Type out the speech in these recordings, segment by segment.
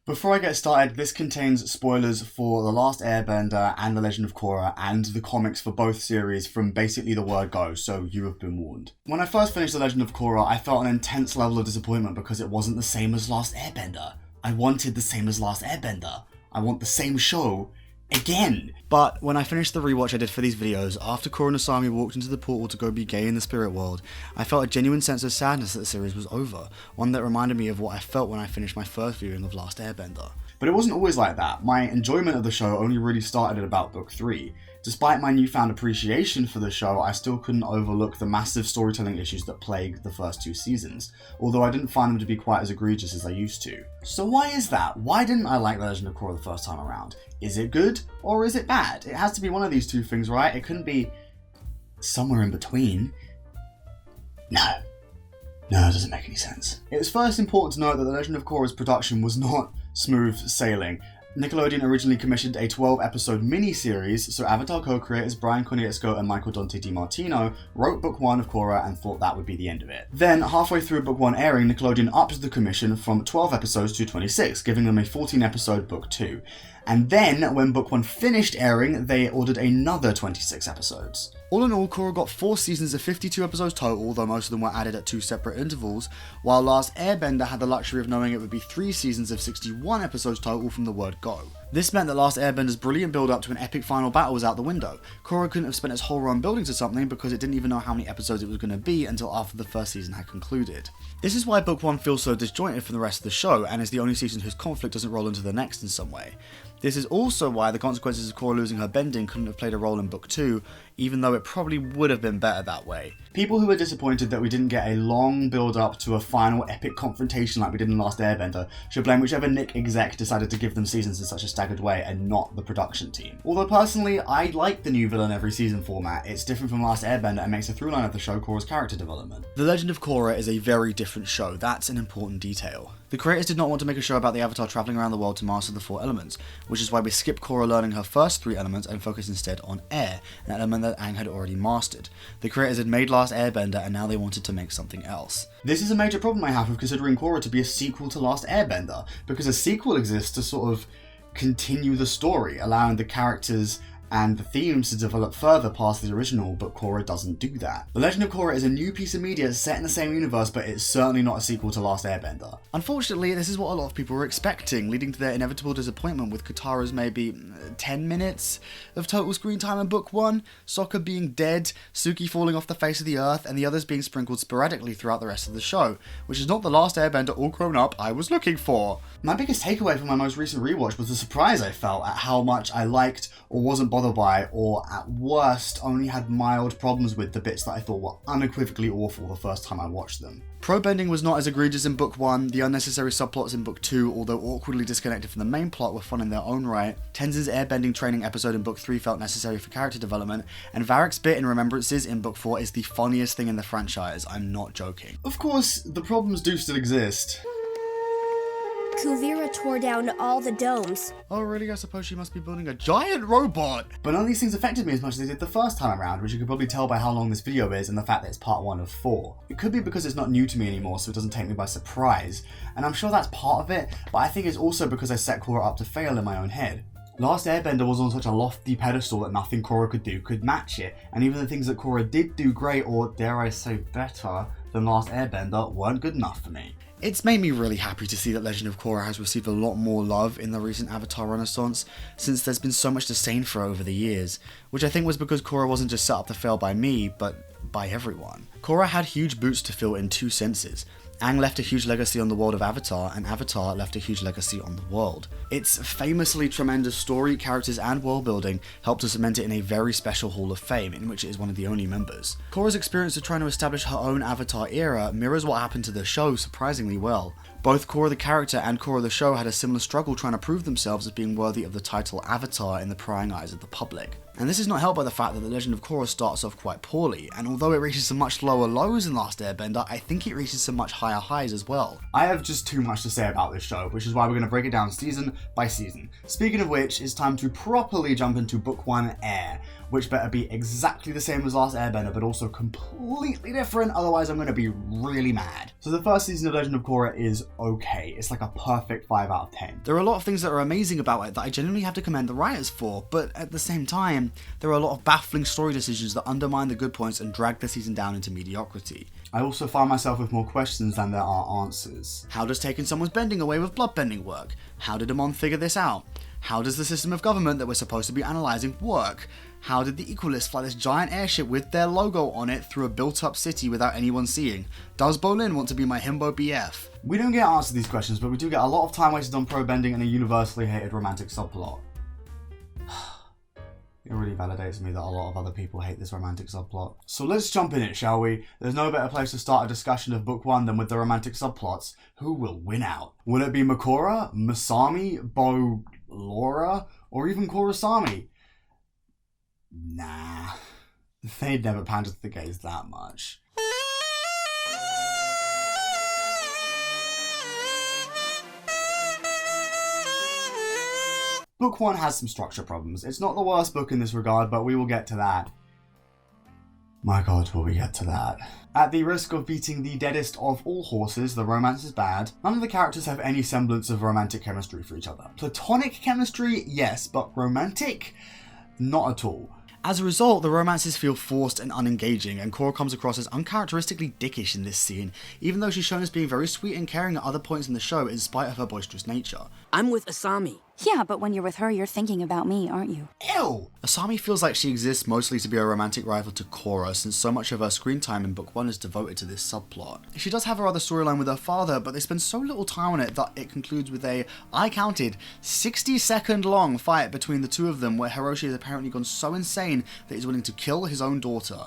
Before I get started, this contains spoilers for The Last Airbender and The Legend of Korra and the comics for both series from basically the word go, so you have been warned. When I first finished The Legend of Korra, I felt an intense level of disappointment because it wasn't the same as Last Airbender. I wanted the same as Last Airbender. I want the same show again. But when I finished the rewatch I did for these videos, after Korra and Asami walked into the portal to go be gay in the spirit world, I felt a genuine sense of sadness that the series was over, one that reminded me of what I felt when I finished my first viewing of Last Airbender. But it wasn't always like that. My enjoyment of the show only really started at about book 3. Despite my newfound appreciation for the show, I still couldn't overlook the massive storytelling issues that plagued the first 2 seasons, although I didn't find them to be quite as egregious as I used to. So why is that? Why didn't I like The Legend of Korra the first time around? Is it good, or is it bad? It has to be one of these two things, right? It couldn't be somewhere in between. No, it doesn't make any sense. It was first important to note that The Legend of Korra's production was not smooth sailing. Nickelodeon originally commissioned a 12-episode mini-series, so Avatar co-creators Brian Konietzko and Michael Dante DiMartino wrote Book 1 of Korra and thought that would be the end of it. Then, halfway through Book 1 airing, Nickelodeon upped the commission from 12 episodes to 26, giving them a 14-episode Book 2. And then, when Book 1 finished airing, they ordered another 26 episodes. All in all, Korra got 4 seasons of 52 episodes total, though most of them were added at 2 separate intervals, while Last Airbender had the luxury of knowing it would be 3 seasons of 61 episodes total from the word go. This meant that Last Airbender's brilliant build-up to an epic final battle was out the window. Korra couldn't have spent its whole run building to something because it didn't even know how many episodes it was going to be until after the first season had concluded. This is why Book 1 feels so disjointed from the rest of the show, and is the only season whose conflict doesn't roll into the next in some way. This is also why the consequences of Korra losing her bending couldn't have played a role in Book 2, even though it probably would have been better that way. People who are disappointed that we didn't get a long build-up to a final epic confrontation like we did in Last Airbender should blame whichever Nick exec decided to give them seasons in such a staggered way and not the production team. Although personally, I like the new villain every season format. It's different from Last Airbender and makes a through line of the show Korra's character development. The Legend of Korra is a very different show. That's an important detail. The creators did not want to make a show about the Avatar travelling around the world to master the 4 elements, which is why we skip Korra learning her first 3 elements and focus instead on air, an element that Aang had already mastered. The creators had made Last Airbender and now they wanted to make something else. This is a major problem I have with considering Korra to be a sequel to Last Airbender, because a sequel exists to sort of continue the story, allowing the characters and the themes to develop further past the original, but Korra doesn't do that. The Legend of Korra is a new piece of media set in the same universe, but it's certainly not a sequel to Last Airbender. Unfortunately, this is what a lot of people were expecting, leading to their inevitable disappointment with Katara's maybe 10 minutes of total screen time in Book 1, Sokka being dead, Suki falling off the face of the earth, and the others being sprinkled sporadically throughout the rest of the show, which is not the Last Airbender all grown up I was looking for. My biggest takeaway from my most recent rewatch was the surprise I felt at how much I liked or wasn't bothered by, or at worst only had mild problems with the bits that I thought were unequivocally awful the first time I watched them. Pro-bending was not as egregious in Book 1, the unnecessary subplots in Book 2, although awkwardly disconnected from the main plot, were fun in their own right, Tenzin's airbending training episode in Book 3 felt necessary for character development, and Varric's bit in Remembrances in Book 4 is the funniest thing in the franchise, I'm not joking. Of course, the problems do still exist. Kuvira tore down all the domes. Oh really? I suppose she must be building a giant robot! But none of these things affected me as much as they did the first time around, which you could probably tell by how long this video is and the fact that it's part 1 of 4. It could be because it's not new to me anymore, so it doesn't take me by surprise, and I'm sure that's part of it, but I think it's also because I set Korra up to fail in my own head. Last Airbender was on such a lofty pedestal that nothing Korra could do could match it, and even the things that Korra did do great, or dare I say better, than Last Airbender weren't good enough for me. It's made me really happy to see that Legend of Korra has received a lot more love in the recent Avatar renaissance, since there's been so much disdain for it over the years, which I think was because Korra wasn't just set up to fail by me, but by everyone. Korra had huge boots to fill in 2 senses. Aang left a huge legacy on the world of Avatar, and Avatar left a huge legacy on the world. Its famously tremendous story, characters, and world building helped to cement it in a very special Hall of Fame, in which it is one of the only members. Korra's experience of trying to establish her own Avatar era mirrors what happened to the show surprisingly well. Both Korra the character and Korra the show had a similar struggle trying to prove themselves as being worthy of the title Avatar in the prying eyes of the public. And this is not helped by the fact that The Legend of Korra starts off quite poorly, and although it reaches some much lower lows in Last Airbender, I think it reaches some much higher highs as well. I have just too much to say about this show, which is why we're going to break it down season by season. Speaking of which, it's time to properly jump into Book 1 Air, which better be exactly the same as Last Airbender, but also completely different, otherwise I'm going to be really mad. So the first season of Legend of Korra is okay. It's like a perfect 5 out of 10. There are a lot of things that are amazing about it that I genuinely have to commend the writers for, but at the same time, there are a lot of baffling story decisions that undermine the good points and drag the season down into mediocrity. I also find myself with more questions than there are answers. How does taking someone's bending away with bloodbending work? How did Amon figure this out? How does the system of government that we're supposed to be analysing work? How did the Equalists fly this giant airship with their logo on it through a built-up city without anyone seeing? Does Bolin want to be my himbo BF? We don't get answers to these questions, but we do get a lot of time wasted on pro bending and a universally hated romantic subplot. It really validates me that a lot of other people hate this romantic subplot. So let's jump in it, shall we? There's no better place to start a discussion of Book 1 than with the romantic subplots. Who will win out? Will it be Makora, Masami, Bo, Laura, or even Korrasami? Nah, they'd never pander to the gays that much. Book 1 has some structure problems. It's not the worst book in this regard, but we will get to that. My god, will we get to that. At the risk of beating the deadest of all horses, the romance is bad. None of the characters have any semblance of romantic chemistry for each other. Platonic chemistry, yes, but romantic? Not at all. As a result, the romances feel forced and unengaging, and Korra comes across as uncharacteristically dickish in this scene, even though she's shown as being very sweet and caring at other points in the show in spite of her boisterous nature. I'm with Asami. Yeah, but when you're with her, you're thinking about me, aren't you? Ew! Asami feels like she exists mostly to be a romantic rival to Korra, since so much of her screen time in Book 1 is devoted to this subplot. She does have her other storyline with her father, but they spend so little time on it that it concludes with a, I counted, 60-second long fight between the two of them where Hiroshi has apparently gone so insane that he's willing to kill his own daughter.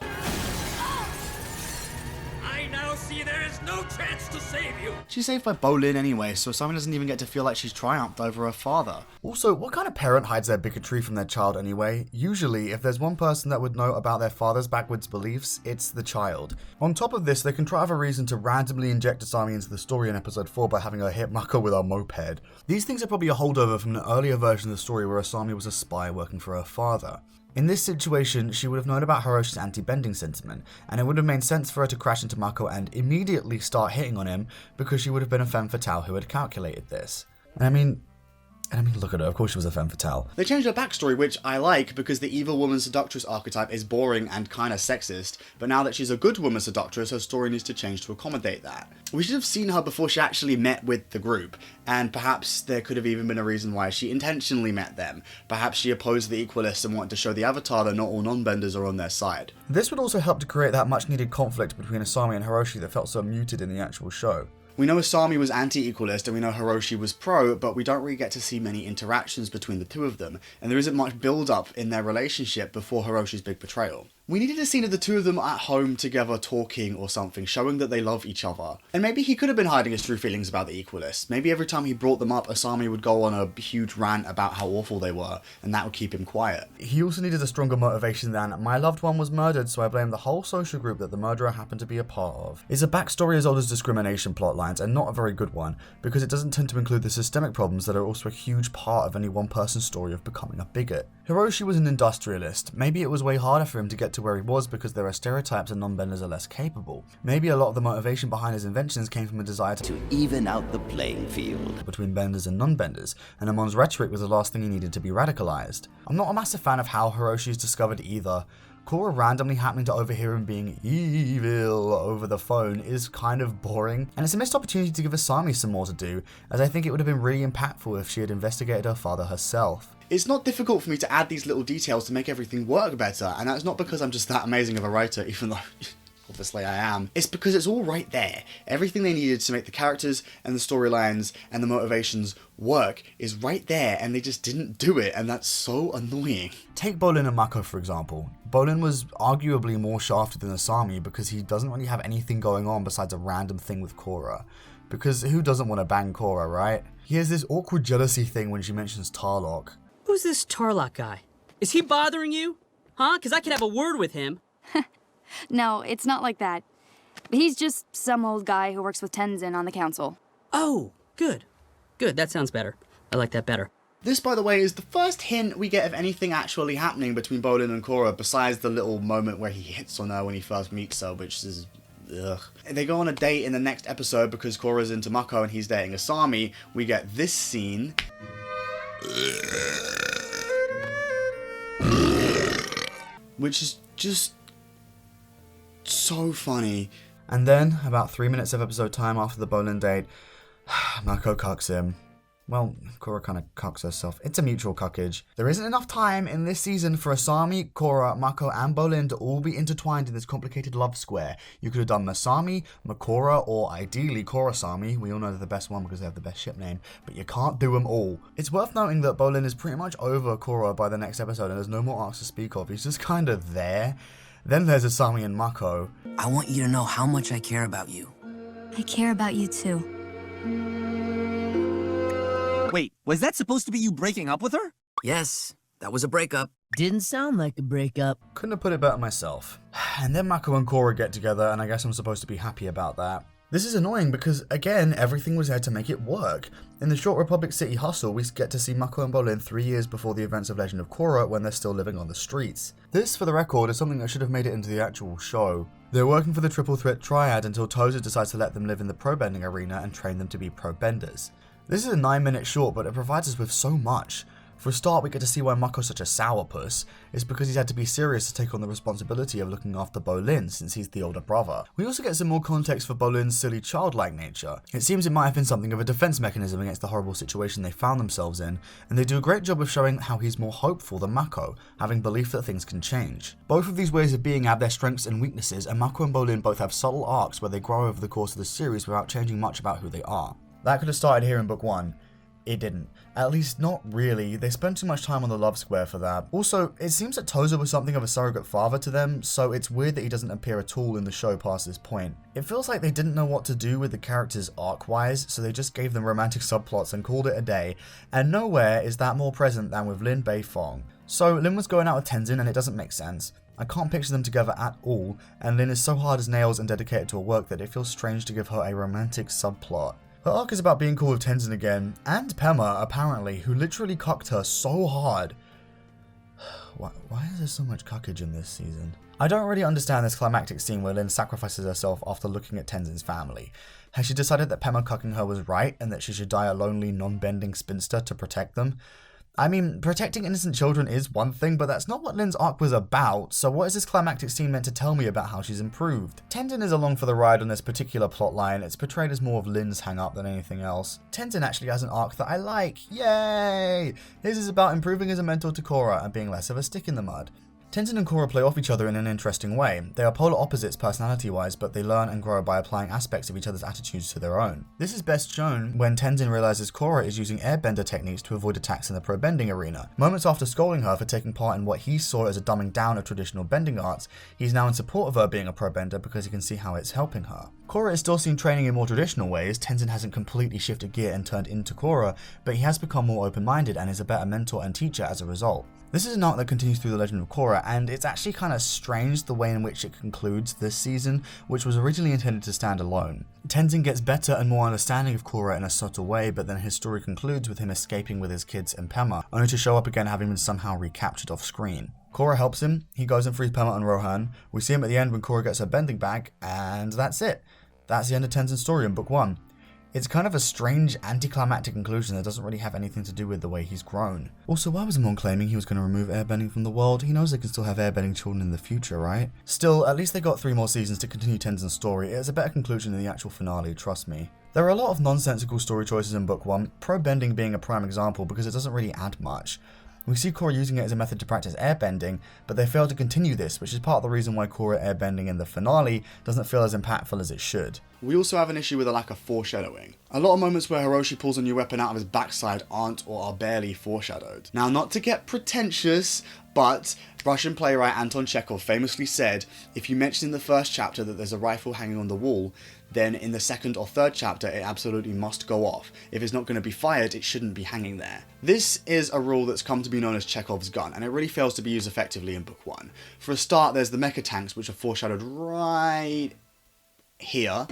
I now see there is no chance to save you. She's saved by Bolin anyway, so Asami doesn't even get to feel like she's triumphed over her father. Also, what kind of parent hides their bigotry from their child anyway? Usually, if there's one person that would know about their father's backwards beliefs, it's the child. On top of this, they contrive a reason to randomly inject Asami into the story in episode 4 by having her hit Mako with a moped. These things are probably a holdover from an earlier version of the story where Asami was a spy working for her father. In this situation, she would have known about Hiroshi's anti-bending sentiment, and it would have made sense for her to crash into Mako and immediately start hitting on him because she would have been a femme fatale who had calculated this. And I mean, look at her, of course she was a femme fatale. They changed her backstory, which I like, because the evil woman seductress archetype is boring and kinda sexist, but now that she's a good woman seductress, her story needs to change to accommodate that. We should have seen her before she actually met with the group, and perhaps there could have even been a reason why she intentionally met them. Perhaps she opposed the Equalists and wanted to show the Avatar that not all non-benders are on their side. This would also help to create that much needed conflict between Asami and Hiroshi that felt so muted in the actual show. We know Asami was anti-equalist and we know Hiroshi was pro, but we don't really get to see many interactions between the two of them, and there isn't much build-up in their relationship before Hiroshi's big betrayal. We needed a scene of the two of them at home together talking or something, showing that they love each other. And maybe he could have been hiding his true feelings about the Equalists. Maybe every time he brought them up, Asami would go on a huge rant about how awful they were, and that would keep him quiet. He also needed a stronger motivation than, my loved one was murdered, so I blame the whole social group that the murderer happened to be a part of. It's a backstory as old as discrimination plotlines, and not a very good one, because it doesn't tend to include the systemic problems that are also a huge part of any one person's story of becoming a bigot. Hiroshi was an industrialist. Maybe it was way harder for him to get to where he was because there are stereotypes and non-benders are less capable. Maybe a lot of the motivation behind his inventions came from a desire to even out the playing field between benders and non-benders, and Amon's rhetoric was the last thing he needed to be radicalized. I'm not a massive fan of how Hiroshi is discovered either. Korra randomly happening to overhear him being evil over the phone is kind of boring, and it's a missed opportunity to give Asami some more to do, as I think it would have been really impactful if she had investigated her father herself. It's not difficult for me to add these little details to make everything work better, and that's not because I'm just that amazing of a writer, even though obviously I am. It's because it's all right there. Everything they needed to make the characters and the storylines and the motivations work is right there, and they just didn't do it, and that's so annoying. Take Bolin and Mako for example. Bolin was arguably more shafted than Asami because he doesn't really have anything going on besides a random thing with Korra. Because who doesn't want to bang Korra, right? He has this awkward jealousy thing when she mentions Tarlok. Who's this Tarlock guy? Is he bothering you? Huh? Because I could have a word with him. No, it's not like that. He's just some old guy who works with Tenzin on the council. Oh, good. Good, that sounds better. I like that better. This, by the way, is the first hint we get of anything actually happening between Bolin and Korra, besides the little moment where he hits on her when he first meets her, which is... ugh. They go on a date in the next episode because Korra's into Mako and he's dating Asami. We get this scene. Which is just so funny. And then, about 3 minutes of episode time after the Bolin date, Mako cucks him. Well, Korra kind of cucks herself. It's a mutual cuckage. There isn't enough time in this season for Asami, Korra, Mako, and Bolin to all be intertwined in this complicated love square. You could have done Masami, Makora, or ideally Korrasami. We all know they're the best one because they have the best ship name, but you can't do them all. It's worth noting that Bolin is pretty much over Korra by the next episode and there's no more arcs to speak of. He's just kind of there. Then there's Asami and Mako. I want you to know how much I care about you. I care about you too. Wait, was that supposed to be you breaking up with her? Yes, that was a breakup. Didn't sound like a breakup. Couldn't have put it better myself. And then Mako and Korra get together, and I guess I'm supposed to be happy about that. This is annoying because, again, everything was there to make it work. In the short Republic City hustle, we get to see Mako and Bolin 3 years before the events of Legend of Korra when they're still living on the streets. This, for the record, is something that should have made it into the actual show. They're working for the Triple Threat Triad until Toza decides to let them live in the pro-bending arena and train them to be pro-benders. This is a 9-minute short, but it provides us with so much. For a start, we get to see why Mako's such a sourpuss. It's because he's had to be serious to take on the responsibility of looking after Bolin, since he's the older brother. We also get some more context for Bolin's silly childlike nature. It seems it might have been something of a defense mechanism against the horrible situation they found themselves in, and they do a great job of showing how he's more hopeful than Mako, having belief that things can change. Both of these ways of being have their strengths and weaknesses, and Mako and Bolin both have subtle arcs where they grow over the course of the series without changing much about who they are. That could have started here in book 1. It didn't. At least not really. They spent too much time on the love square for that. Also, it seems that Toza was something of a surrogate father to them, so it's weird that he doesn't appear at all in the show past this point. It feels like they didn't know what to do with the characters arc-wise, so they just gave them romantic subplots and called it a day, and nowhere is that more present than with Lin Beifong. So Lin was going out with Tenzin and it doesn't make sense. I can't picture them together at all, and Lin is so hard as nails and dedicated to her work that it feels strange to give her a romantic subplot. Her arc is about being cool with Tenzin again, and Pema, apparently, who literally cucked her so hard. Why is there so much cuckage in this season? I don't really understand this climactic scene where Lin sacrifices herself after looking at Tenzin's family. Has she decided that Pema cucking her was right, and that she should die a lonely, non-bending spinster to protect them? I mean, protecting innocent children is one thing, but that's not what Lin's arc was about, so what is this climactic scene meant to tell me about how she's improved? Tenzin is along for the ride on this particular plotline. It's portrayed as more of Lin's hang-up than anything else. Tenzin actually has an arc that I like, yay! His is about improving as a mentor to Korra and being less of a stick in the mud. Tenzin and Korra play off each other in an interesting way. They are polar opposites personality-wise, but they learn and grow by applying aspects of each other's attitudes to their own. This is best shown when Tenzin realizes Korra is using airbender techniques to avoid attacks in the pro-bending arena. Moments after scolding her for taking part in what he saw as a dumbing down of traditional bending arts, he's now in support of her being a pro-bender because he can see how it's helping her. Korra is still seen training in more traditional ways. Tenzin hasn't completely shifted gear and turned into Korra, but he has become more open-minded and is a better mentor and teacher as a result. This is an arc that continues through the Legend of Korra, and it's actually kind of strange the way in which it concludes this season, which was originally intended to stand alone. Tenzin gets better and more understanding of Korra in a subtle way, but then his story concludes with him escaping with his kids and Pema, only to show up again having been somehow recaptured off screen. Korra helps him, he goes and frees Pema and Rohan, we see him at the end when Korra gets her bending back, and that's it. That's the end of Tenzin's story in book 1. It's kind of a strange anticlimactic conclusion that doesn't really have anything to do with the way he's grown. Also, why was Amon claiming he was going to remove airbending from the world? He knows they can still have airbending children in the future, right? Still, at least they got 3 more seasons to continue Tenzin's story. It's a better conclusion than the actual finale, trust me. There are a lot of nonsensical story choices in book 1, pro-bending being a prime example because it doesn't really add much. We see Korra using it as a method to practice airbending, but they fail to continue this, which is part of the reason why Korra airbending in the finale doesn't feel as impactful as it should. We also have an issue with a lack of foreshadowing. A lot of moments where Hiroshi pulls a new weapon out of his backside aren't or are barely foreshadowed. Now, not to get pretentious, but Russian playwright Anton Chekhov famously said, if you mention in the first chapter that there's a rifle hanging on the wall, then in the second or third chapter it absolutely must go off. If it's not going to be fired, it shouldn't be hanging there. This is a rule that's come to be known as Chekhov's gun, and it really fails to be used effectively in book 1. For a start, there's the mecha tanks, which are foreshadowed right here.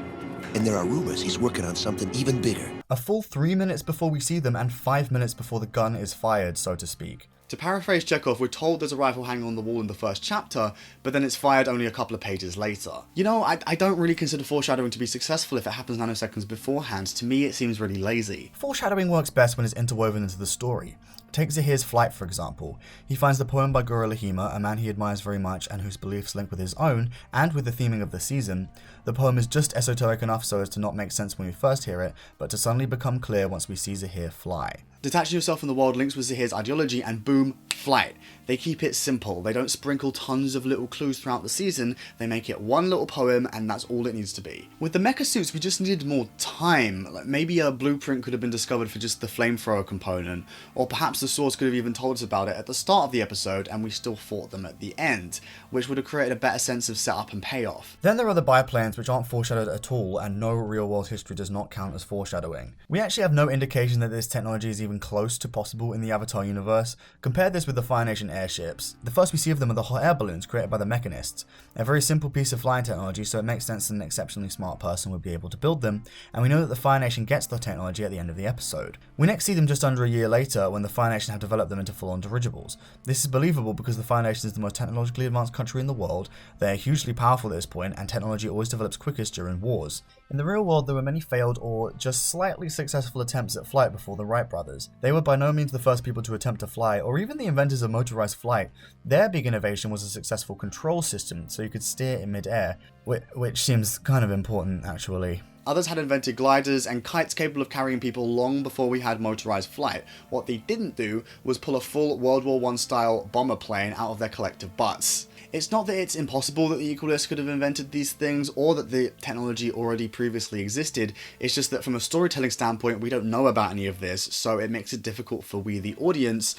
And there are rumors he's working on something even bigger. A full 3 minutes before we see them and 5 minutes before the gun is fired, so to speak. To paraphrase Chekhov, we're told there's a rifle hanging on the wall in the first chapter, but then it's fired only a couple of pages later. You know, I don't really consider foreshadowing to be successful if it happens nanoseconds beforehand. To me, it seems really lazy. Foreshadowing works best when it's interwoven into the story. Take Zahir's flight, for example. He finds the poem by Guru Lahima, a man he admires very much and whose beliefs link with his own, and with the theming of the season. The poem is just esoteric enough so as to not make sense when we first hear it, but to suddenly become clear once we see Zahir fly. Detaching yourself from the world links with Zahir's ideology and boom, flight. They keep it simple. They don't sprinkle tons of little clues throughout the season. They make it one little poem and that's all it needs to be. With the mecha suits, we just needed more time. Like maybe a blueprint could have been discovered for just the flamethrower component, or perhaps the source could have even told us about it at the start of the episode and we still fought them at the end, which would have created a better sense of setup and payoff. Then there are the biplanes, which aren't foreshadowed at all, and no real world history does not count as foreshadowing. We actually have no indication that this technology is even close to possible in the Avatar universe. Compare this with the Fire Nation airships. The first we see of them are the hot air balloons created by the mechanists. A very simple piece of flying technology, so it makes sense that an exceptionally smart person would be able to build them, and we know that the Fire Nation gets the technology at the end of the episode. We next see them just under a year later when the Fire Nation have developed them into full-on dirigibles. This is believable because the Fire Nation is the most technologically advanced country in the world. They are hugely powerful at this point, and technology always develops quickest during wars. In the real world, there were many failed or just slightly successful attempts at flight before the Wright brothers. They were by no means the first people to attempt to fly, or even the inventors of motorized flight. Their big innovation was a successful control system, so you could steer in mid-air, which seems kind of important, actually. Others had invented gliders and kites capable of carrying people long before we had motorized flight. What they didn't do was pull a full World War I style bomber plane out of their collective butts. It's not that it's impossible that the Equalists could have invented these things or that the technology already previously existed. It's just that from a storytelling standpoint, we don't know about any of this, so it makes it difficult for we, the audience,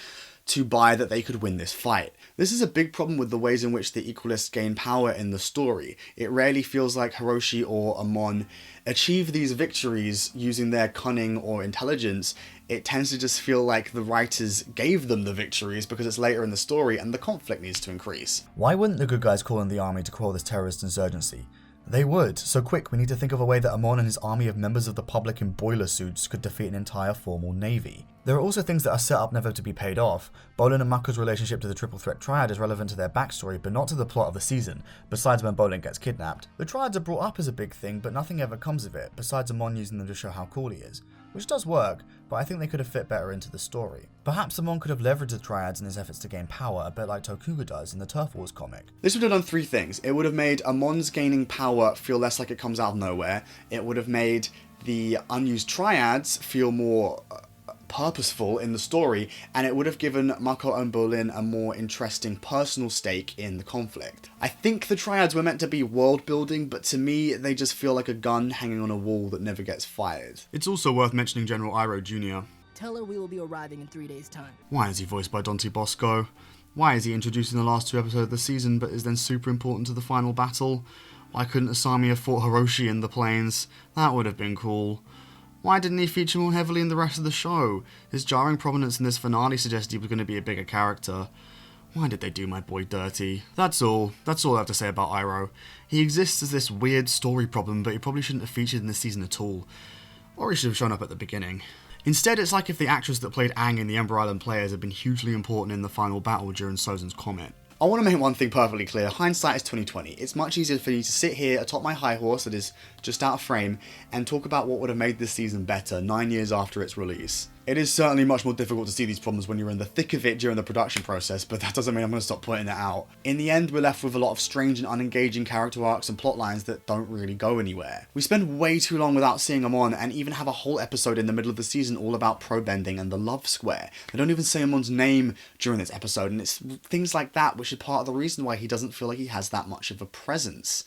to buy that they could win this fight. This is a big problem with the ways in which the Equalists gain power in the story. It rarely feels like Hiroshi or Amon achieve these victories using their cunning or intelligence. It tends to just feel like the writers gave them the victories because it's later in the story and the conflict needs to increase. Why wouldn't the good guys call in the army to quell this terrorist insurgency? They would. So quick, we need to think of a way that Amon and his army of members of the public in boiler suits could defeat an entire formal navy. There are also things that are set up never to be paid off. Bolin and Mako's relationship to the Triple Threat Triad is relevant to their backstory, but not to the plot of the season, besides when Bolin gets kidnapped. The Triads are brought up as a big thing, but nothing ever comes of it, besides Amon using them to show how cool he is. Which does work, but I think they could have fit better into the story. Perhaps Amon could have leveraged the Triads in his efforts to gain power, a bit like Tokuga does in the Turf Wars comic. This would have done three things. It would have made Amon's gaining power feel less like it comes out of nowhere. It would have made the unused Triads feel more purposeful in the story, and it would have given Mako and Bolin a more interesting personal stake in the conflict. I think the Triads were meant to be world building, but to me they just feel like a gun hanging on a wall that never gets fired. It's also worth mentioning General Iroh Jr. Tell her we will be arriving in 3 days' time. Why is he voiced by Dante Bosco? Why is he introduced in the last 2 episodes of the season but is then super important to the final battle? Why couldn't Asami have fought Hiroshi in the plains? That would have been cool. Why didn't he feature more heavily in the rest of the show? His jarring prominence in this finale suggested he was going to be a bigger character. Why did they do my boy dirty? That's all I have to say about Iroh. He exists as this weird story problem, but he probably shouldn't have featured in this season at all. Or he should have shown up at the beginning. Instead, it's like if the actress that played Aang in the Ember Island Players had been hugely important in the final battle during Sozan's comet. I want to make one thing perfectly clear. Hindsight is 2020. It's much easier for me to sit here atop my high horse that is just out of frame and talk about what would have made this season better 9 years after its release. It is certainly much more difficult to see these problems when you're in the thick of it during the production process, but that doesn't mean I'm going to stop pointing it out. In the end, we're left with a lot of strange and unengaging character arcs and plot lines that don't really go anywhere. We spend way too long without seeing Amon, and even have a whole episode in the middle of the season all about pro-bending and the love square. They don't even say Amon's name during this episode, and it's things like that which is part of the reason why he doesn't feel like he has that much of a presence.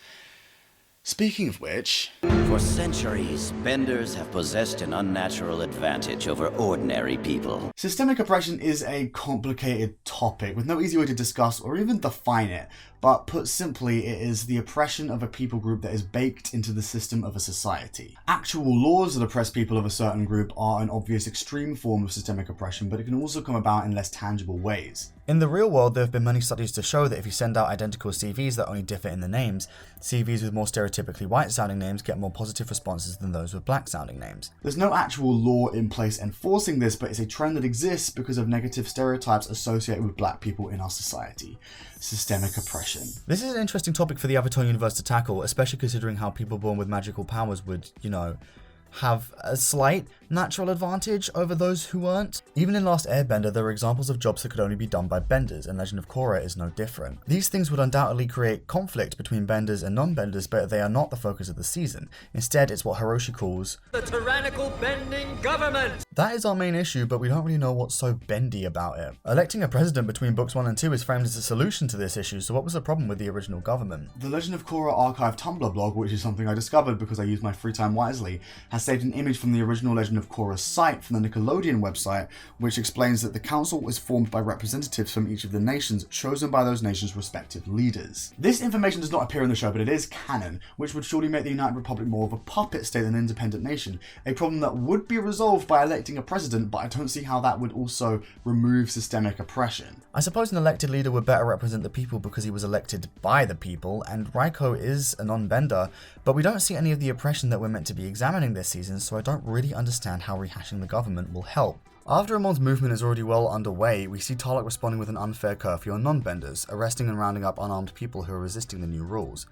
Speaking of which... For centuries, benders have possessed an unnatural advantage over ordinary people. Systemic oppression is a complicated topic with no easy way to discuss or even define it, but put simply, it is the oppression of a people group that is baked into the system of a society. Actual laws that oppress people of a certain group are an obvious extreme form of systemic oppression, but it can also come about in less tangible ways. In the real world, there have been many studies to show that if you send out identical CVs that only differ in the names, CVs with more stereotypically white-sounding names get more positive responses than those with black-sounding names. There's no actual law in place enforcing this, but it's a trend that exists because of negative stereotypes associated with black people in our society. Systemic oppression. This is an interesting topic for the Avatar universe to tackle, especially considering how people born with magical powers would, have a slight natural advantage over those who weren't. Even in Last Airbender, there were examples of jobs that could only be done by benders, and Legend of Korra is no different. These things would undoubtedly create conflict between benders and non-benders, but they are not the focus of the season. Instead, it's what Hiroshi calls The tyrannical bending government! That is our main issue, but we don't really know what's so bendy about it. Electing a president between books 1 and 2 is framed as a solution to this issue, so what was the problem with the original government? The Legend of Korra archive Tumblr blog, which is something I discovered because I use my free time wisely, has saved an image from the original Legend of Korra site from the Nickelodeon website, which explains that the council was formed by representatives from each of the nations, chosen by those nations' respective leaders. This information does not appear in the show, but it is canon, which would surely make the United Republic more of a puppet state than an independent nation, a problem that would be resolved by electing a president, but I don't see how that would also remove systemic oppression. I suppose an elected leader would better represent the people because he was elected by the people, and Raiko is a non-bender, but we don't see any of the oppression that we're meant to be examining this season, so I don't really understand how rehashing the government will help. After Amon's movement is already well underway, we see Tarlok responding with an unfair curfew on non-benders, arresting and rounding up unarmed people who are resisting the new rules.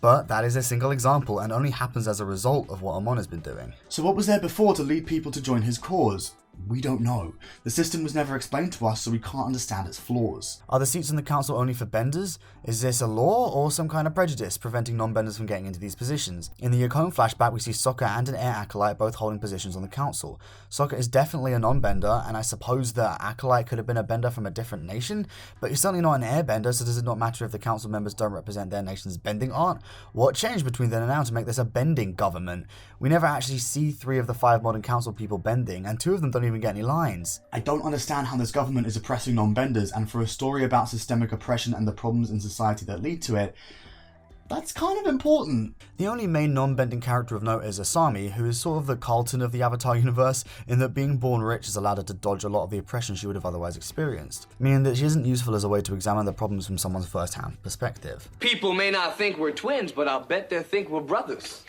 But that is a single example and only happens as a result of what Amon has been doing. So what was there before to lead people to join his cause? We don't know. The system was never explained to us, so we can't understand its flaws. Are the seats in the council only for benders? Is this a law or some kind of prejudice preventing non-benders from getting into these positions? In the Yukon flashback, we see Sokka and an air acolyte both holding positions on the council. Sokka is definitely a non-bender, and I suppose the acolyte could have been a bender from a different nation, but he's certainly not an airbender, so does it not matter if the council members don't represent their nation's bending art? What changed between then and now to make this a bending government? We never actually see 3 of the 5 modern council people bending, and 2 of them don't even get any lines. I don't understand how this government is oppressing non-benders, and for a story about systemic oppression and the problems in society that lead to it, that's kind of important. The only main non-bending character of note is Asami, who is sort of the Carlton of the Avatar universe, in that being born rich has allowed her to dodge a lot of the oppression she would have otherwise experienced, meaning that she isn't useful as a way to examine the problems from someone's first-hand perspective. People may not think we're twins, but I'll bet they think we're brothers.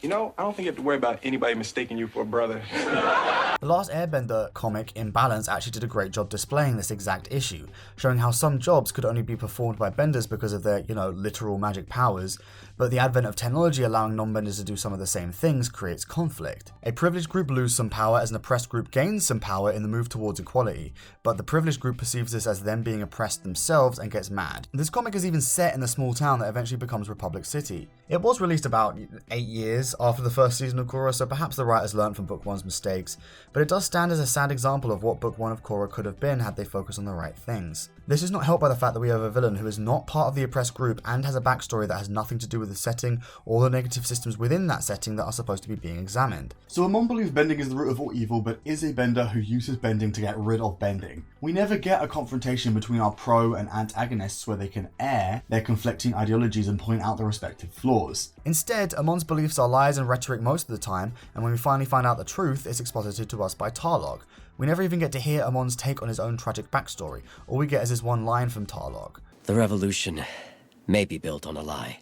You know, I don't think you have to worry about anybody mistaking you for a brother. The Last Airbender comic, In Balance, actually did a great job displaying this exact issue, showing how some jobs could only be performed by benders because of their, literal magic powers, but the advent of technology allowing non-benders to do some of the same things creates conflict. A privileged group loses some power as an oppressed group gains some power in the move towards equality, but the privileged group perceives this as them being oppressed themselves and gets mad. This comic is even set in the small town that eventually becomes Republic City. It was released about 8 years after the first season of Korra, so perhaps the writers learned from Book 1's mistakes, but it does stand as a sad example of what Book 1 of Korra could have been had they focused on the right things. This is not helped by the fact that we have a villain who is not part of the oppressed group and has a backstory that has nothing to do with the setting or the negative systems within that setting that are supposed to be being examined. So Amon believes bending is the root of all evil, but is a bender who uses bending to get rid of bending. We never get a confrontation between our pro and antagonists where they can air their conflicting ideologies and point out their respective flaws. Instead, Amon's beliefs are lies and rhetoric most of the time, and when we finally find out the truth, it's exposited to us by Tarlok. We never even get to hear Amon's take on his own tragic backstory. All we get is this one line from Tarlok. The revolution may be built on a lie,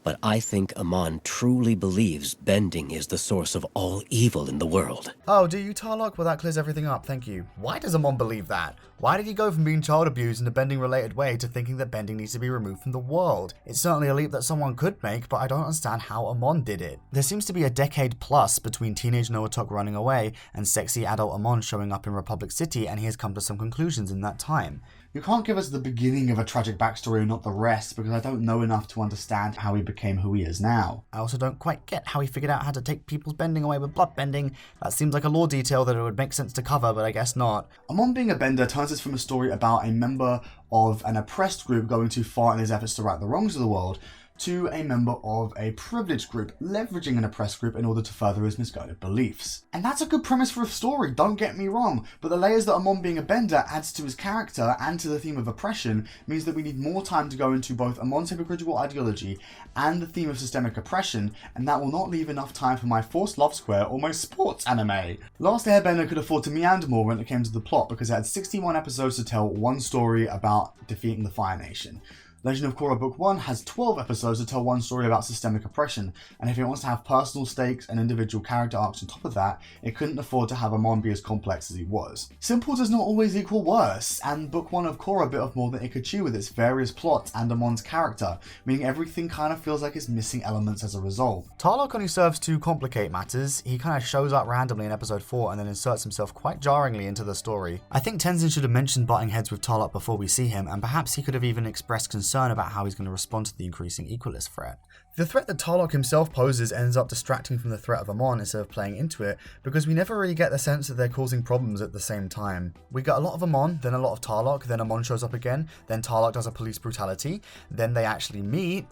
but I think Amon truly believes bending is the source of all evil in the world. Oh, do you, Tarlok? Well, that clears everything up, thank you. Why does Amon believe that? Why did he go from being child abused in a bending-related way to thinking that bending needs to be removed from the world? It's certainly a leap that someone could make, but I don't understand how Amon did it. There seems to be a decade plus between teenage Noatok running away and sexy adult Amon showing up in Republic City, and he has come to some conclusions in that time. You can't give us the beginning of a tragic backstory and not the rest, because I don't know enough to understand how he became who he is now. I also don't quite get how he figured out how to take people's bending away with blood bending. That seems like a lore detail that it would make sense to cover, but I guess not. Amon being a bender turns this from a story about a member of an oppressed group going too far in his efforts to right the wrongs of the world to a member of a privileged group, leveraging an oppressed group in order to further his misguided beliefs. And that's a good premise for a story, don't get me wrong, but the layers that Amon being a bender adds to his character and to the theme of oppression means that we need more time to go into both Amon's hypocritical ideology and the theme of systemic oppression, and that will not leave enough time for my forced love square or my sports anime. Last Airbender could afford to meander more when it came to the plot because it had 61 episodes to tell one story about defeating the Fire Nation. Legend of Korra Book 1 has 12 episodes to tell one story about systemic oppression, and if it wants to have personal stakes and individual character arcs on top of that, it couldn't afford to have Amon be as complex as he was. Simple does not always equal worse, and Book 1 of Korra bit off more than it could chew with its various plots and Amon's character, meaning everything kind of feels like it's missing elements as a result. Tarlok only serves to complicate matters. He kind of shows up randomly in episode 4 and then inserts himself quite jarringly into the story. I think Tenzin should have mentioned butting heads with Tarlok before we see him, and perhaps he could have even expressed concern about how he's going to respond to the increasing equalist threat. The threat that Tarlok himself poses ends up distracting from the threat of Amon instead of playing into it, because we never really get the sense that they're causing problems at the same time. We get a lot of Amon, then a lot of Tarlok, then Amon shows up again, then Tarlok does a police brutality, then they actually meet.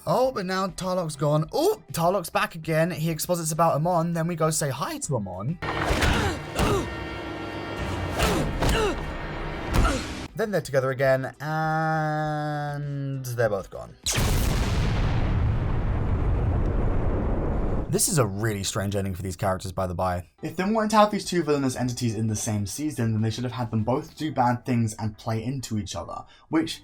Oh, but now Tarlok's gone. Oh, Tarlok's back again. He exposits about Amon, then we go say hi to Amon. Then they're together again, and they're both gone. This is a really strange ending for these characters, by the by. If they wanted to have these two villainous entities in the same season, then they should have had them both do bad things and play into each other, which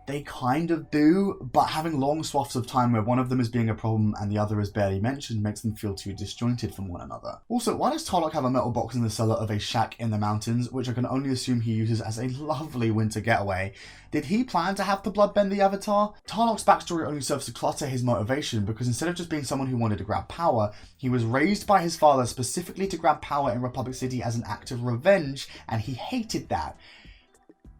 they kind of do, but having long swaths of time where one of them is being a problem and the other is barely mentioned makes them feel too disjointed from one another. Also, why does Tarlok have a metal box in the cellar of a shack in the mountains, which I can only assume he uses as a lovely winter getaway? Did he plan to have to bloodbend the Avatar? Tarlok's backstory only serves to clutter his motivation, because instead of just being someone who wanted to grab power, he was raised by his father specifically to grab power in Republic City as an act of revenge, and he hated that.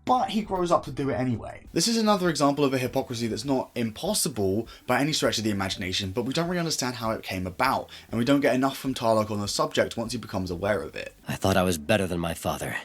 But he grows up to do it anyway. This is another example of a hypocrisy that's not impossible by any stretch of the imagination, but we don't really understand how it came about, and we don't get enough from Tarlok on the subject once he becomes aware of it. I thought I was better than my father,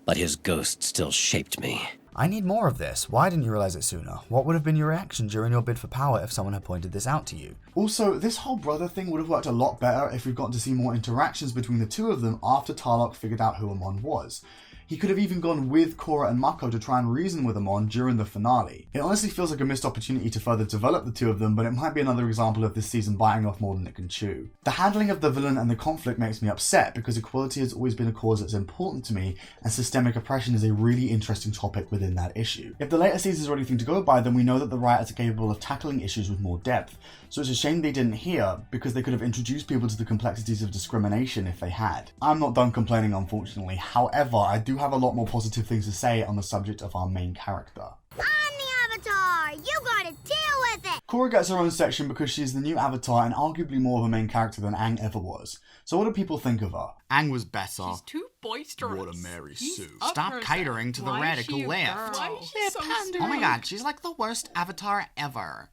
but his ghost still shaped me. I need more of this. Why didn't you realize it sooner? What would have been your reaction during your bid for power if someone had pointed this out to you? Also, this whole brother thing would have worked a lot better if we'd gotten to see more interactions between the two of them after Tarlok figured out who Amon was. He could have even gone with Korra and Mako to try and reason with Amon during the finale. It honestly feels like a missed opportunity to further develop the two of them, but it might be another example of this season biting off more than it can chew. The handling of the villain and the conflict makes me upset, because equality has always been a cause that's important to me, and systemic oppression is a really interesting topic within that issue. If the later seasons are anything to go by, then we know that the writers are capable of tackling issues with more depth, so it's a shame they didn't here, because they could have introduced people to the complexities of discrimination if they had. I'm not done complaining, unfortunately. However, I do have a lot more positive things to say on the subject of our main character. I'm the Avatar! You gotta deal with it! Korra gets her own section because she's the new Avatar and arguably more of a main character than Aang ever was. So what do people think of her? Aang was better. She's too boisterous. What a Mary Sue. Stop catering to the radical left. Oh my god, she's like the worst Avatar ever.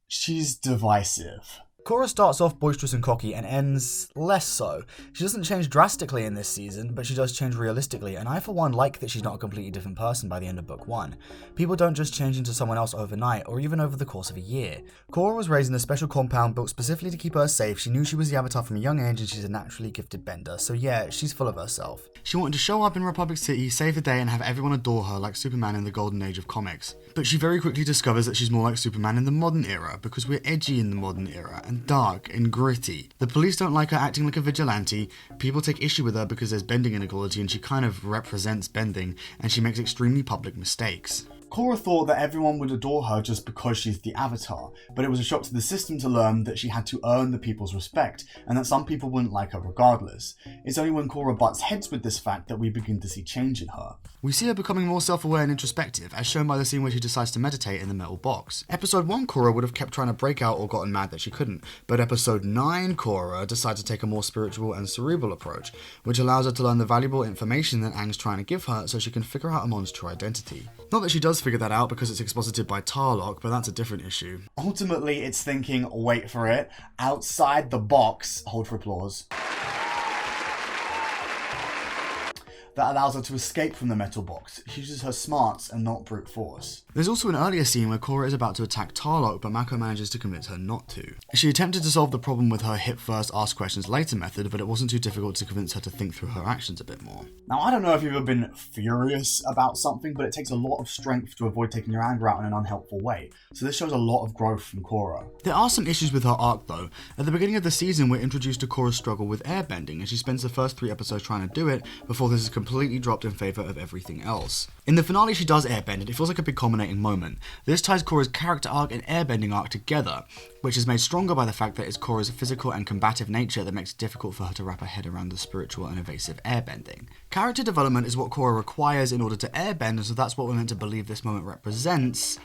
She's divisive. Korra starts off boisterous and cocky and ends less so. She doesn't change drastically in this season, but she does change realistically, and I for one like that she's not a completely different person by the end of book 1. People don't just change into someone else overnight, or even over the course of a year. Korra was raised in a special compound built specifically to keep her safe. She knew she was the Avatar from a young age, and she's a naturally gifted bender, so yeah, she's full of herself. She wanted to show up in Republic City, save the day, and have everyone adore her like Superman in the golden age of comics. But she very quickly discovers that she's more like Superman in the modern era, because we're edgy in the modern era, and dark and gritty. The police don't like her acting like a vigilante, people take issue with her because there's bending inequality and she kind of represents bending, and she makes extremely public mistakes. Korra thought that everyone would adore her just because she's the Avatar, but it was a shock to the system to learn that she had to earn the people's respect, and that some people wouldn't like her regardless. It's only when Korra butts heads with this fact that we begin to see change in her. We see her becoming more self-aware and introspective, as shown by the scene where she decides to meditate in the metal box. Episode 1 Korra would have kept trying to break out or gotten mad that she couldn't, but episode 9 Korra decides to take a more spiritual and cerebral approach, which allows her to learn the valuable information that Aang's trying to give her so she can figure out Amon's true identity. Not that she does figure that out because it's exposited by Tarlok, but that's a different issue. Ultimately, it's thinking, wait for it, outside the box, hold for applause. that allows her to escape from the metal box. She uses her smarts and not brute force. There's also an earlier scene where Korra is about to attack Tarlok, but Mako manages to convince her not to. She attempted to solve the problem with her hit first, ask questions later method, but it wasn't too difficult to convince her to think through her actions a bit more. Now, I don't know if you've ever been furious about something, but it takes a lot of strength to avoid taking your anger out in an unhelpful way. So this shows a lot of growth from Korra. There are some issues with her arc though. At the beginning of the season, we're introduced to Korra's struggle with airbending, and she spends the first 3 episodes trying to do it before this is completely dropped in favour of everything else. In the finale, she does airbend, and it feels like a big culminating moment. This ties Korra's character arc and airbending arc together, which is made stronger by the fact that it's Korra's physical and combative nature that makes it difficult for her to wrap her head around the spiritual and evasive airbending. Character development is what Korra requires in order to airbend, and so that's what we're meant to believe this moment represents.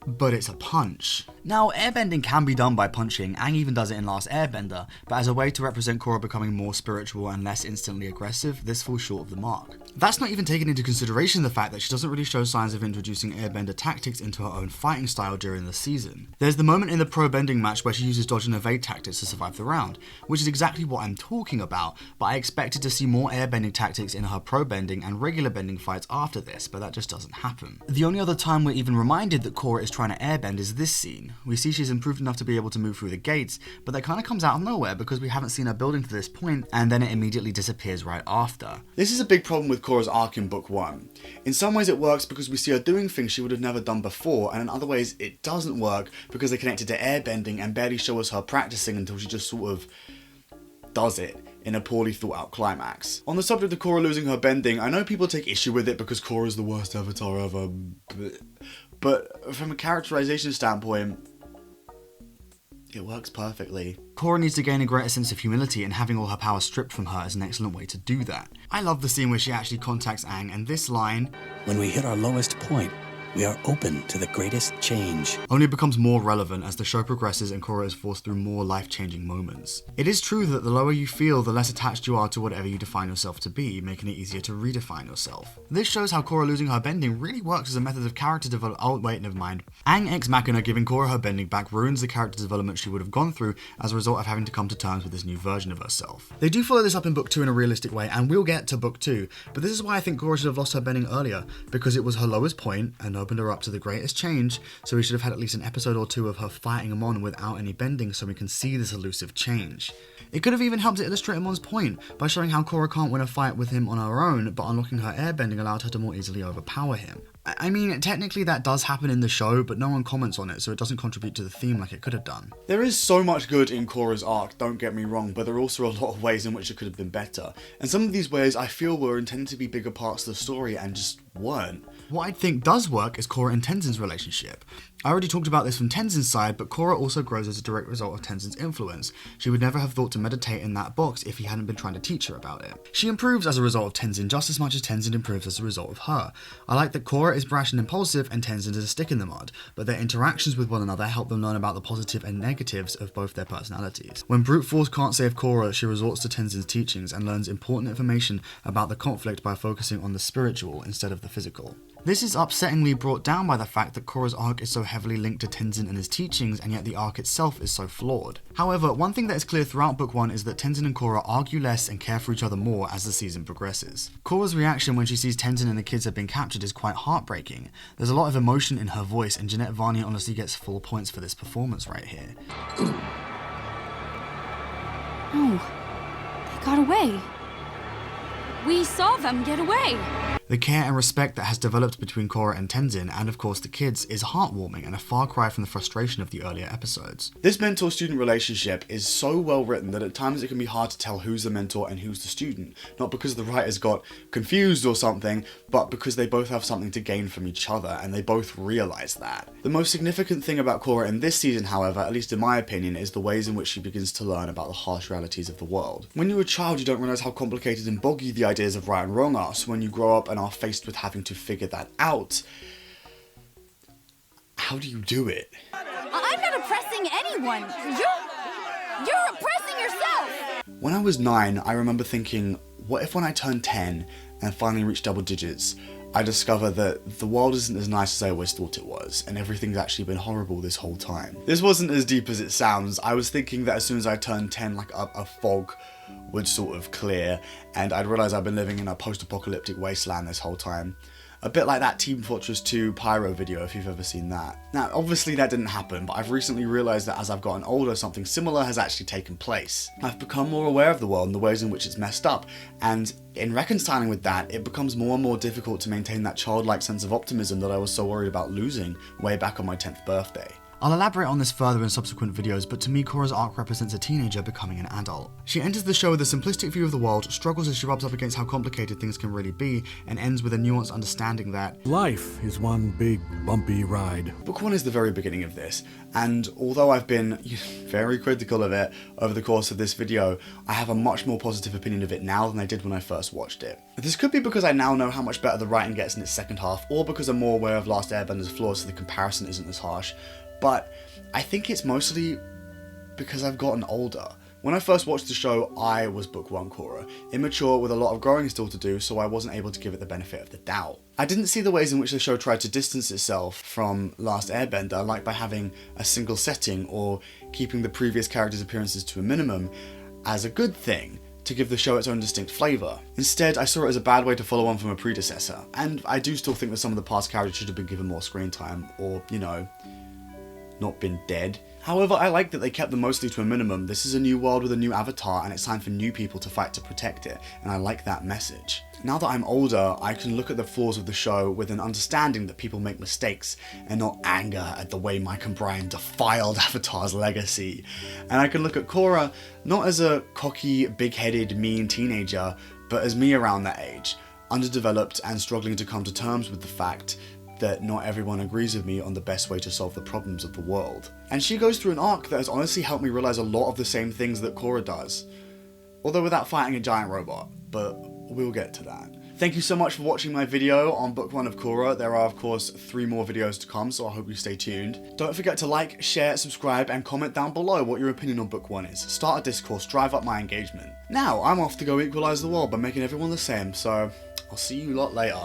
But it's a punch. Now, airbending can be done by punching. Aang even does it in Last Airbender, but as a way to represent Korra becoming more spiritual and less instantly aggressive, this falls short of the mark. That's not even taking into consideration the fact that she doesn't really show signs of introducing airbender tactics into her own fighting style during the season. There's the moment in the pro bending match where she uses dodge and evade tactics to survive the round, which is exactly what I'm talking about, but I expected to see more airbending tactics in her pro bending and regular bending fights after this, but that just doesn't happen. The only other time we're even reminded that Korra is trying to airbend is this scene. We see she's improved enough to be able to move through the gates, but that kind of comes out of nowhere because we haven't seen her building to this point, and then it immediately disappears right after. This is a big problem with Korra's arc in Book 1. In some ways it works because we see her doing things she would have never done before, and in other ways it doesn't work because they're connected to airbending and barely show us her practicing until she just sort of does it in a poorly thought out climax. On the subject of Korra losing her bending, I know people take issue with it because Korra's the worst avatar ever, but from a characterization standpoint, it works perfectly. Korra needs to gain a greater sense of humility, and having all her power stripped from her is an excellent way to do that. I love the scene where she actually contacts Aang, and this line, "When we hit our lowest point, we are open to the greatest change," only becomes more relevant as the show progresses and Korra is forced through more life-changing moments. It is true that the lower you feel, the less attached you are to whatever you define yourself to be, making it easier to redefine yourself. This shows how Korra losing her bending really works as a method of character development. Oh wait, never mind. Aang ex machina giving Korra her bending back ruins the character development she would have gone through as a result of having to come to terms with this new version of herself. They do follow this up in Book 2 in a realistic way, and we'll get to Book 2, but this is why I think Korra should have lost her bending earlier, because it was her lowest point and opened her up to the greatest change, so we should have had at least an episode or 2 of her fighting Amon without any bending so we can see this elusive change. It could have even helped to illustrate Amon's point by showing how Korra can't win a fight with him on her own, but unlocking her airbending allowed her to more easily overpower him. I mean, technically that does happen in the show, but no one comments on it, so it doesn't contribute to the theme like it could have done. There is so much good in Korra's arc, don't get me wrong, but there are also a lot of ways in which it could have been better. And some of these ways I feel were intended to be bigger parts of the story and just weren't. What I think does work is Korra and Tenzin's relationship. I already talked about this from Tenzin's side, but Korra also grows as a direct result of Tenzin's influence. She would never have thought to meditate in that box if he hadn't been trying to teach her about it. She improves as a result of Tenzin just as much as Tenzin improves as a result of her. I like that Korra is brash and impulsive and Tenzin is a stick in the mud, but their interactions with one another help them learn about the positive and negatives of both their personalities. When brute force can't save Korra, she resorts to Tenzin's teachings and learns important information about the conflict by focusing on the spiritual instead of the physical. This is upsettingly brought down by the fact that Korra's arc is so heavily linked to Tenzin and his teachings, and yet the arc itself is so flawed. However, one thing that is clear throughout Book 1 is that Tenzin and Korra argue less and care for each other more as the season progresses. Korra's reaction when she sees Tenzin and the kids have been captured is quite heartbreaking. There's a lot of emotion in her voice, and Jeanette Varney honestly gets full points for this performance right here. Oh, they got away. We saw them get away. The care and respect that has developed between Korra and Tenzin, and of course the kids, is heartwarming and a far cry from the frustration of the earlier episodes. This mentor-student relationship is so well written that at times it can be hard to tell who's the mentor and who's the student, not because the writers got confused or something, but because they both have something to gain from each other, and they both realise that. The most significant thing about Korra in this season, however, at least in my opinion, is the ways in which she begins to learn about the harsh realities of the world. When you're a child, you don't realise how complicated and boggy the ideas of right and wrong are, so when you grow up and are faced with having to figure that out, how do you do it? I'm not oppressing anyone. You're oppressing yourself. When I was 9, I remember thinking, what if when I turned 10 and finally reached double digits, I discover that the world isn't as nice as I always thought it was, and everything's actually been horrible this whole time. This wasn't as deep as it sounds. I was thinking that as soon as I turned 10, like a fog would sort of clear, and I'd realise I've been living in a post-apocalyptic wasteland this whole time. A bit like that Team Fortress 2 Pyro video, if you've ever seen that. Now, obviously that didn't happen, but I've recently realised that as I've gotten older, something similar has actually taken place. I've become more aware of the world and the ways in which it's messed up, and in reconciling with that, it becomes more and more difficult to maintain that childlike sense of optimism that I was so worried about losing way back on my 10th birthday. I'll elaborate on this further in subsequent videos, but to me Korra's arc represents a teenager becoming an adult. She enters the show with a simplistic view of the world, struggles as she rubs up against how complicated things can really be, and ends with a nuanced understanding that life is one big bumpy ride. Book 1 is the very beginning of this, and although I've been very critical of it over the course of this video, I have a much more positive opinion of it now than I did when I first watched it. This could be because I now know how much better the writing gets in its second half, or because I'm more aware of Last Airbender's flaws so the comparison isn't as harsh. But I think it's mostly because I've gotten older. When I first watched the show, I was Book 1 Korra, immature with a lot of growing still to do, so I wasn't able to give it the benefit of the doubt. I didn't see the ways in which the show tried to distance itself from Last Airbender, like by having a single setting or keeping the previous characters' appearances to a minimum, as a good thing to give the show its own distinct flavour. Instead, I saw it as a bad way to follow on from a predecessor, and I do still think that some of the past characters should have been given more screen time, or, you know, not been dead. However, I like that they kept them mostly to a minimum. This is a new world with a new avatar, and it's time for new people to fight to protect it, and I like that message. Now that I'm older, I can look at the flaws of the show with an understanding that people make mistakes, and not anger at the way Mike and Brian defiled Avatar's legacy. And I can look at Korra not as a cocky, big-headed, mean teenager, but as me around that age, underdeveloped and struggling to come to terms with the fact that not everyone agrees with me on the best way to solve the problems of the world. And she goes through an arc that has honestly helped me realise a lot of the same things that Korra does. Although without fighting a giant robot, but we'll get to that. Thank you so much for watching my video on Book 1 of Korra. There are of course 3 more videos to come, so I hope you stay tuned. Don't forget to like, share, subscribe, and comment down below what your opinion on Book 1 is. Start a discourse, drive up my engagement. Now, I'm off to go equalise the world by making everyone the same, so I'll see you lot later.